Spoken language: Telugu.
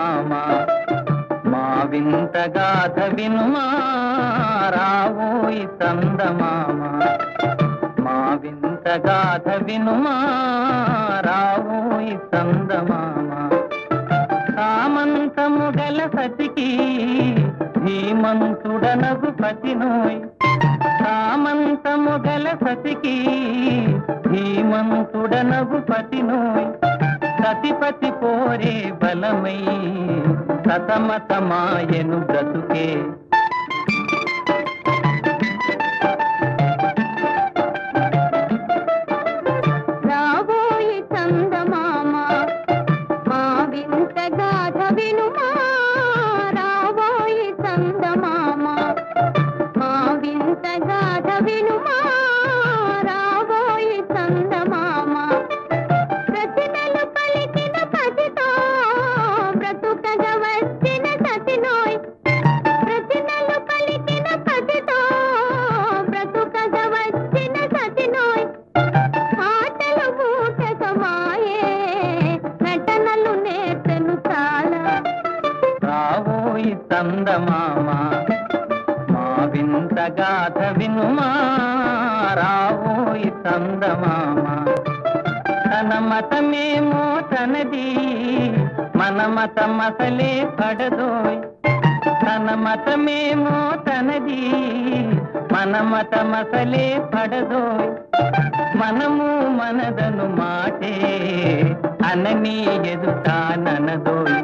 చందమామ మా వింత గాథ వినుమా రావోయి చందమామ మా వింత గాథ వినుమా రావోయి చందమామ సామంతము గల సతికి ధీమంతుడనగు పతినోయ్ సామంతము గల సతికి ధీమంతుడనగు పతినోయ్ సతిపతి పోరే బలమై సతమతమాయను బ్రతుకే రావోయి చందమామ మా వింత గాథ వినుమా రావోయి చందమామ మా వింత గాథ వినుమా రావోయి చందమామ ప్రతినలు పలికిన పతితో బ్రతుకగ వచ్చిన సతినోయ్ ప్రతినలు పలికిన పతితో బ్రతుకగ వచ్చిన సతినోయ్ ఆటలు బూటకమాయే నటనలు నేర్చెను చాలా రావోయి చందమామ మా వింత గాథ వినుమా రావోయి చందమామ తన మతమేమో తనది మన మతం అసలే పడదోయ్ తన మతమేమో తనది మన మతం అసలే పడదోయ్ మనము మనదను మాటే అననీ ఎదుటాననదోయ్